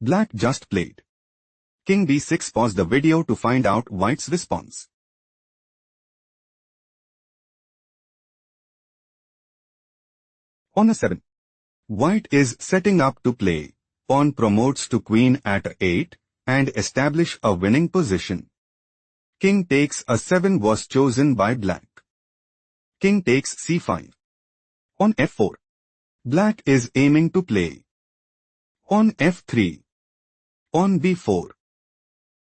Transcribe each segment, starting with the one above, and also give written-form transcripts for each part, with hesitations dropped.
Black just played. King b6. Pause the video to find out White's response. Pawn a7. White is setting up to play. Pawn promotes to queen at a8 and establish a winning position. King takes a7 was chosen by Black. King takes c5. On f4. Black is aiming to play. On f3. On b4.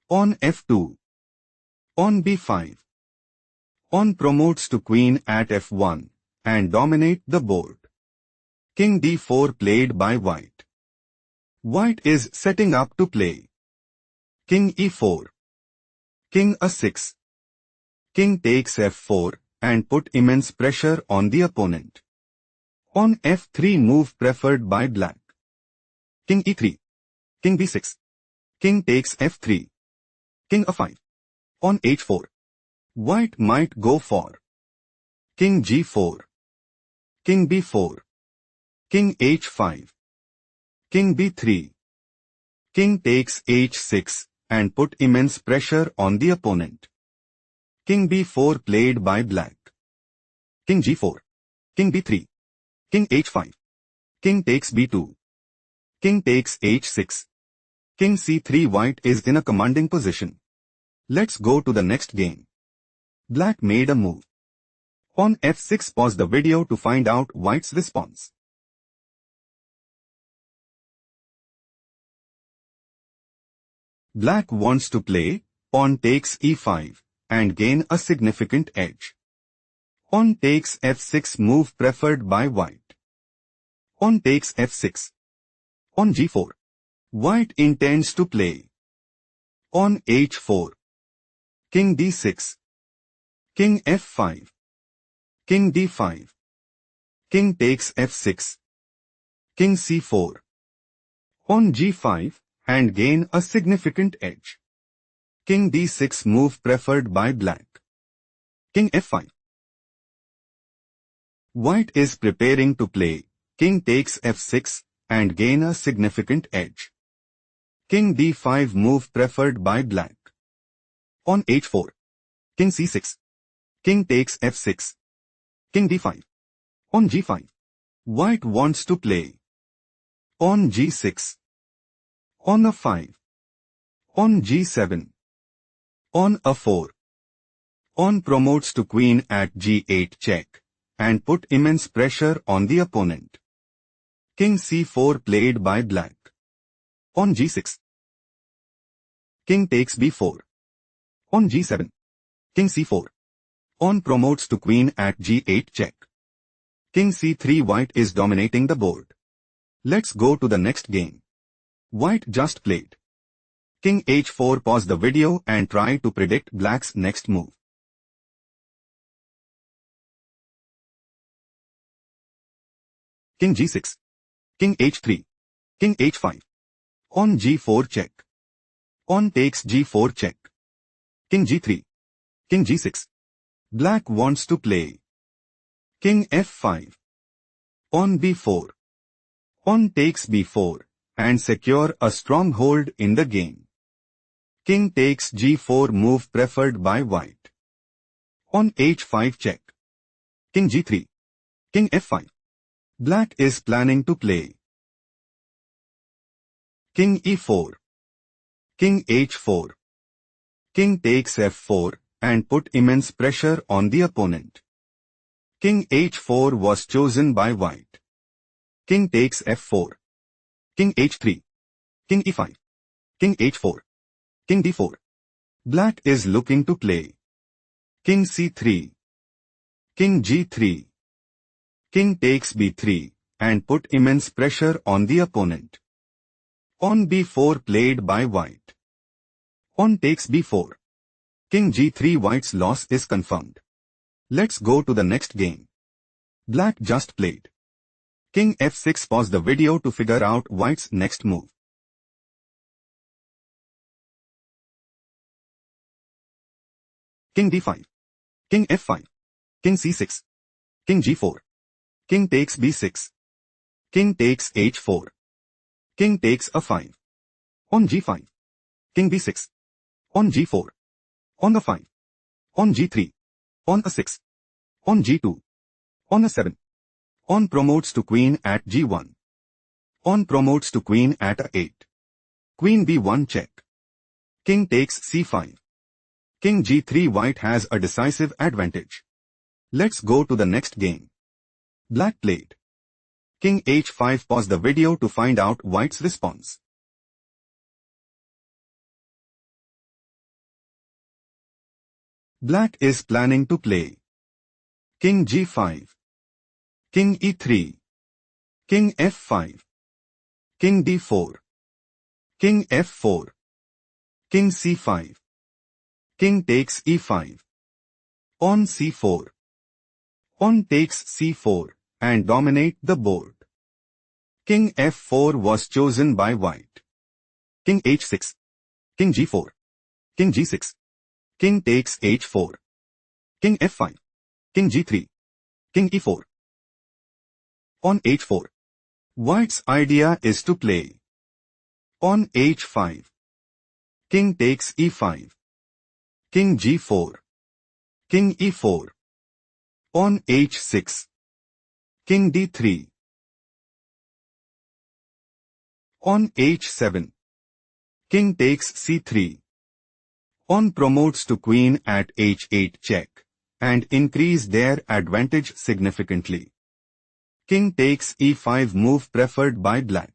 On f2. On b5. On promotes to queen at f1 and dominate the board. King d4 played by White. White is setting up to play. King e4. King a6. King takes f4 and put immense pressure on the opponent. On f3 move preferred by Black. King e3. King b6. King takes f3. King a5. On h4. White might go for King g4. King b4. King h5. King b3. King takes h6 and put immense pressure on the opponent. King b4 played by Black. King g4. King b3. King h5. King takes b2. King takes h6. King c3. White is in a commanding position. Let's go to the next game. Black made a move. On f6. Pause the video to find out White's response. Black wants to play pawn takes e5 and gain a significant edge. Pawn takes f6 move preferred by White. Pawn takes f6. On g4. White intends to play. On h4. King d6. King f5. King d5. King takes f6. King c4. On g5 and gain a significant edge. King d6 move preferred by Black. King f5. White is preparing to play. King takes f6 and gain a significant edge. King d5 move preferred by Black. On h4. King c6. King takes f6. King d5. On g5. White wants to play. On g6. On a5. On g7. On a4. On promotes to queen at g8 check and put immense pressure on the opponent. King c4 played by Black. On g6. King takes b4. On g7. King c4. On promotes to queen at g8 check. King c3. White is dominating the board. Let's go to the next game. White just played. King h4. Pause the video and try to predict Black's next move. King g6. King h3. King h5. On g4 check. On takes g4 check. King g3. King g6. Black wants to play. King f5. On b4. On takes b4 and secure a stronghold in the game. King takes g4 move preferred by White. On h5 check. King g3. King f5. Black is planning to play. King e4. King h4. King takes f4 and put immense pressure on the opponent. King h4 was chosen by White. King takes f4. King h3. King e5. King h4. King d4. Black is looking to play. King c3. King g3. King takes b3 and put immense pressure on the opponent. On b4 played by White. On takes b4. King g3. White's loss is confirmed. Let's go to the next game. Black just played. King f6. Pause the video to figure out White's next move. King d5. King f5. King c6. King g4. King takes b6. King takes h4. King takes a5. On g5. King b6. On g4. On the 5. On g3. On a6. On g2. On a7. On promotes to queen at g1. On promotes to queen at a8. Queen b1 check. King takes c5. King g3. White has a decisive advantage. Let's go to the next game. Black played King h5. Pause the video to find out White's response. Black is planning to play King g5, King e3, King f5, King d4, King f4, King c5, King takes e5, on c4, on takes c4, and dominate the board. King f4 was chosen by White. King h6, King g4, King g6, King takes h4, King f5, King g3, King e4. On h4. White's idea is to play on h5. King takes e5, King g4, King e4. On h6. King d3. On h7. King takes c3. On promotes to queen at h8 check, and increase their advantage significantly. King takes e5 move preferred by Black.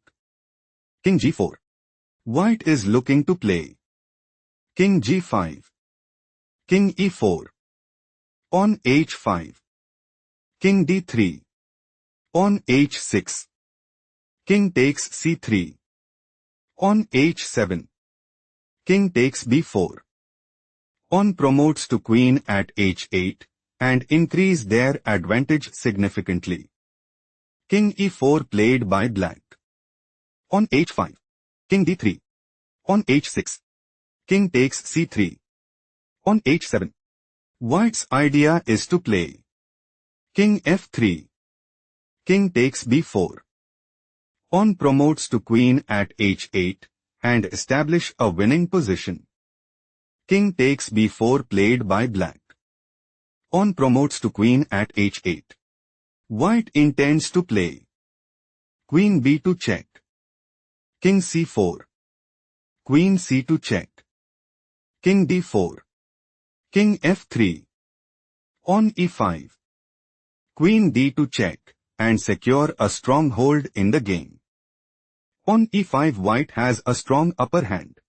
King g4. White is looking to play King g5, King e4. On h5. King d3. On h6. King takes c3. On h7. King takes b4. On promotes to queen at h8, and increase their advantage significantly. King e4 played by Black. On h5. King d3. On h6. King takes c3. On h7. White's idea is to play King f3. King takes b4. On promotes to queen at h8, and establish a winning position. King takes b4 played by Black. On promotes to queen at h8. White intends to play Queen b2 check. King c4. Queen c2 check. King d4. King f3. On e5. Queen d2 check, and secure a strong hold in the game. On e5 White has a strong upper hand.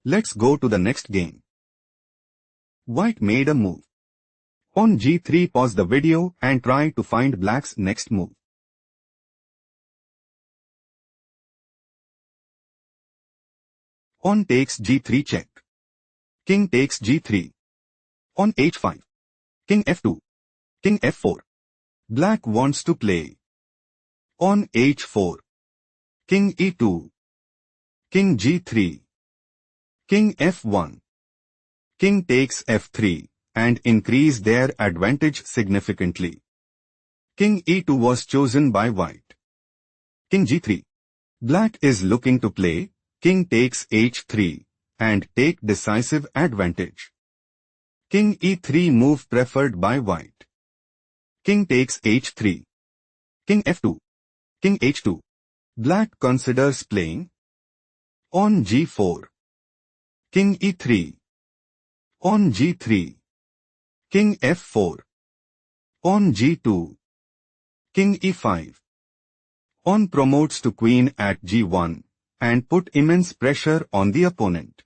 Let's go to the next game. White made a move. On g3 pause the video and try to find Black's next move. On takes g3 check. King takes g3. On h5. King f2. King f4. Black wants to play on h4. King e2. King g3. King f1. King takes f3, and increase their advantage significantly. King e2 was chosen by White. King g3. Black is looking to play King takes h3, and take decisive advantage. King e3 move preferred by White. King takes h3. King f2. King h2. Black considers playing on g4. King e3. On g3. King f4. On g2. King e5. On promotes to queen at g1, and put immense pressure on the opponent.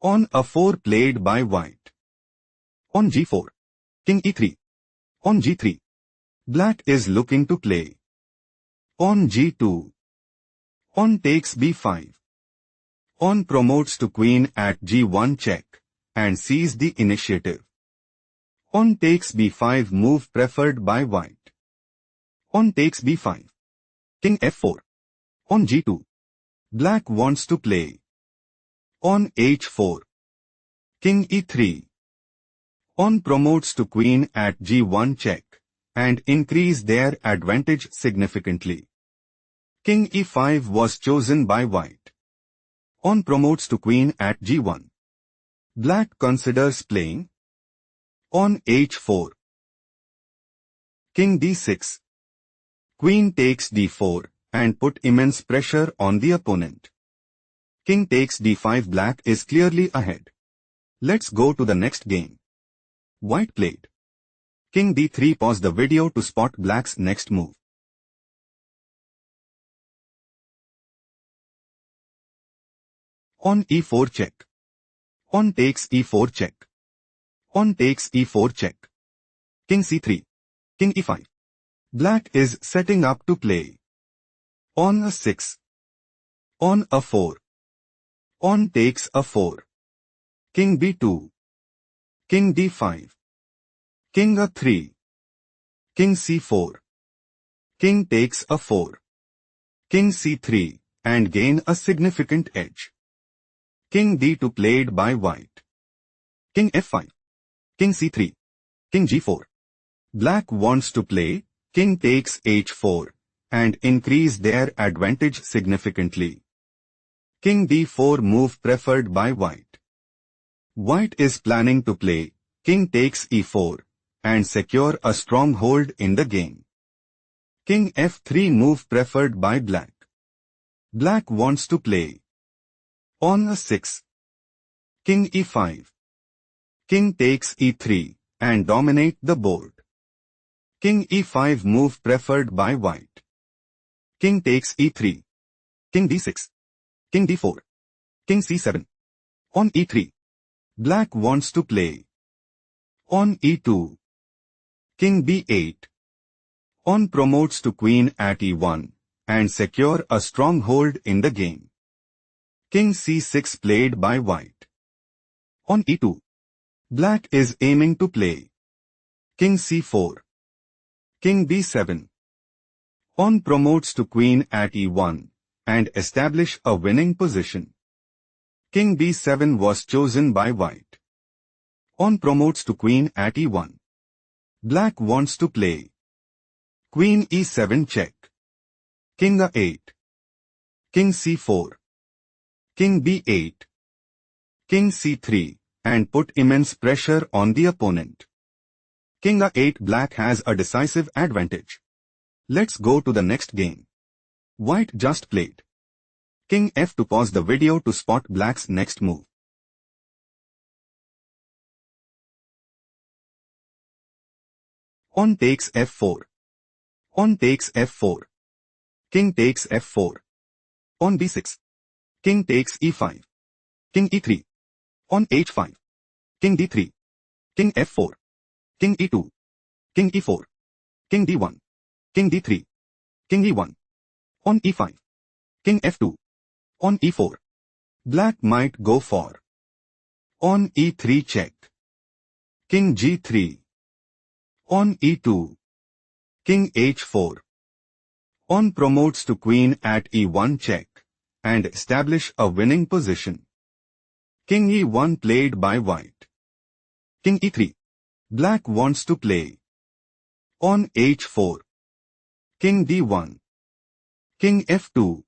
On a4 played by White. On g4. King e3. On g3. Black is looking to play on g2. On takes b5. On promotes to queen at g1 check, and seize the initiative. On takes b5 move preferred by White. On takes b5. King f4. On g2. Black wants to play on h4. King e3. On promotes to queen at g1 check, and increase their advantage significantly. King e5 was chosen by White. Pawn promotes to queen at g1. Black considers playing. On h4. King d6. Queen takes d4 and put immense pressure on the opponent. King takes d5. Black is clearly ahead. Let's go to the next game. White played. King d3. Pause the video to spot black's next move. On e4 check. Pawn takes e4 check. Pawn takes e4 check. King c3. King e5. Black is setting up to play. Pawn a6. Pawn a4. Pawn takes a4. King b2. King d5. King a3. King c4. King takes a4. King c3 and gain a significant edge. King d2 played by white. King f5. King c3. King g4. Black wants to play king takes h4 and increase their advantage significantly. King d4 move preferred by white. White is planning to play king takes e4 and secure a stronghold in the game. King f3 move preferred by black. Black wants to play pawn a6. King e5. King takes e3 and dominate the board. King e5 move preferred by white. King takes e3. King d6. King d4. King c7. On e3. Black wants to play. On e2. King b8. Pawn promotes to queen at e1 and secure a stronghold in the game. King c6 played by white. On e2. Black is aiming to play. King c4. King b7. Pawn promotes to queen at e1 and establish a winning position. King b7 was chosen by white. Pawn promotes to queen at e1. Black wants to play. Queen e7 check. King a8. King c4. King b8. King c3 and put immense pressure on the opponent. King a8. Black has a decisive advantage. Let's go to the next game. White just played. King f2. Pause the video to spot black's next move. Pawn takes f4. Pawn takes f4. King takes f4. Pawn b6. King takes e5. King e3. Pawn h5. King d3. King f4. King e2. King e4. King d1. King d3. King e1. Pawn e5. King f2. Pawn e4. Black might go for pawn e3 check. King g3. Pawn e2. King h4. Pawn promotes to queen at e1 check and establish a winning position. King e1 played by white. King e3. Black wants to play. Pawn h4. King d1. King f2.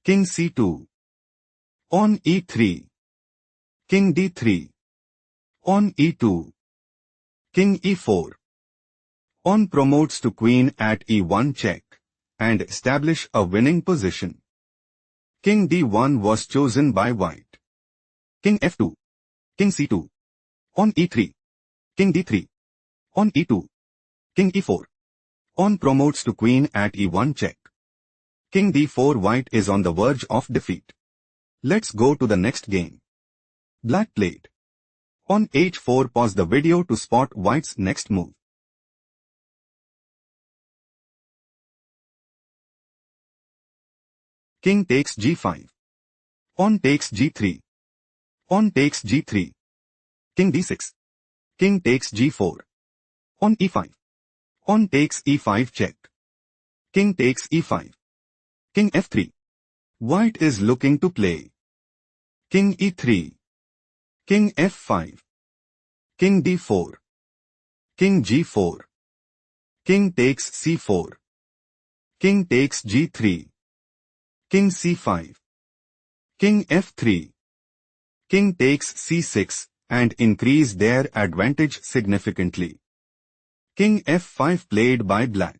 King c2. Pawn e3. King d3. Pawn e2. King e4. Pawn promotes to queen at e1 check and establish a winning position. King d1 was chosen by white. King f2. King c2. Pawn e3. King d3. Pawn e2. King e4. Pawn promotes to queen at e1 check. King d4. White is on the verge of defeat. Let's go to the next game. Black played. On h4. Pause the video to spot white's next move. King takes g5. Pawn takes g3. Pawn takes g3. King d6. King takes g4. Pawn e5. Pawn takes e5 check. King takes e5. King f3. White is looking to play. King e3. King f5. King d4. King g4. King takes c4. King takes g3. King c5. King f3. King takes c6 and increase their advantage significantly. King f5 played by black.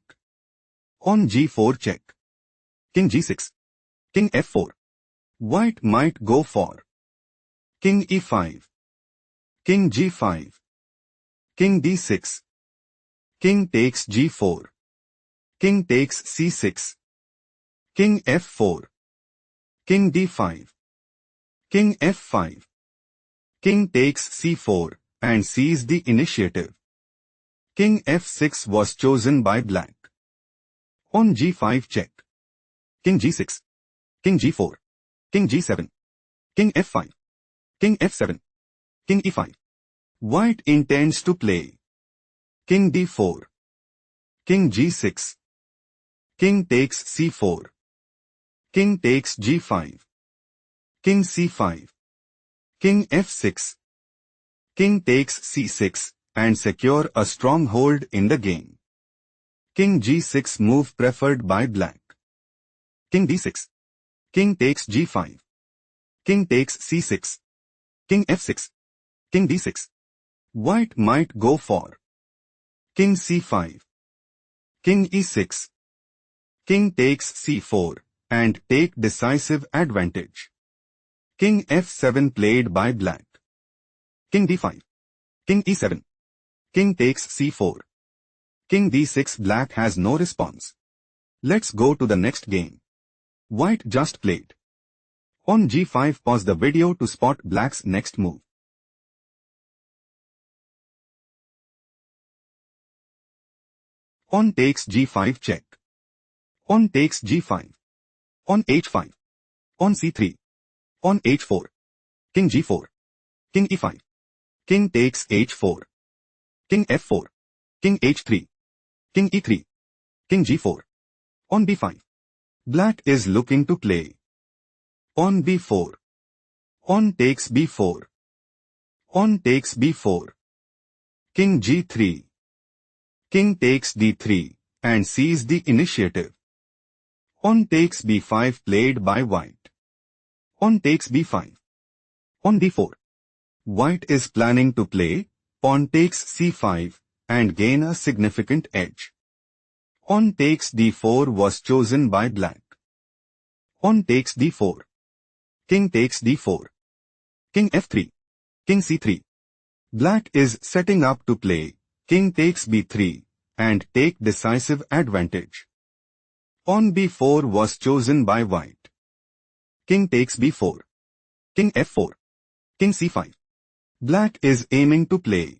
On g4 check. King g6. King f4. White might go for King e5. King g5. King d6. King takes g4. King takes c6. King f4. King d5. King f5. King takes c4 and seize the initiative. King f6 was chosen by black. On g5 check. King g6. King g4. King g7. King f5. King f7. King e5. White intends to play King d4. King g6. King takes c4. King takes g5. King c5. King f6. King takes c6 and secure a stronghold in the game. King g6 move preferred by black. King d6. King takes g5. King takes c6. King f6. King d6. White might go for King c5. King e6. King takes c4 and take decisive advantage. King f7 played by black. King d5. King e7. King takes c4. King d6. Black has no response. Let's go to the next game. White just played. On g5 pause the video to spot black's next move. On takes g5 check. On takes g5. On h5. On c3. On h4. King g4. King e5. King takes h4. King f4. King h3. King e3. King g4. On b5. Black is looking to play. On b4. On takes b4. On takes b4. King g3. King takes d3 and seize the initiative. On takes b5 played by white. On takes b5. On d4. White is planning to play pawn takes c5 and gain a significant edge. On takes d4 was chosen by black. On takes d4. King takes d4. King f3. King c3. Black is setting up to play King takes b3 and take decisive advantage. On b4 was chosen by white. King takes b4. King f4. King c5. Black is aiming to play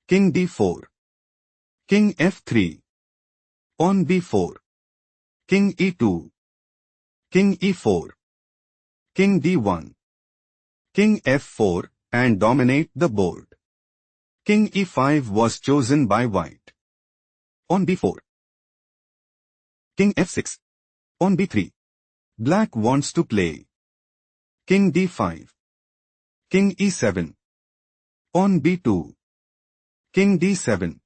King d4. King f3. On b4. King e2. King e4. King d1. King f4 and dominate the board. King e5 was chosen by white. On b4. King f6. On b3. Black wants to play King d5. King e7. On b2. King d7.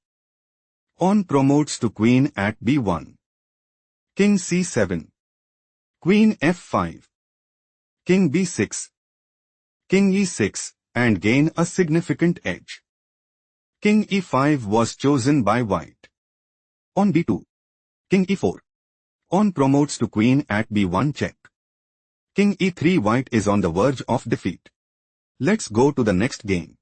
On promotes to queen at b1. King c7. Queen f5. King b6. King e6 and gain a significant edge. King e5 was chosen by white. On b2. King e4. On promotes to queen at b1 check. King e3. White is on the verge of defeat. Let's go to the next game.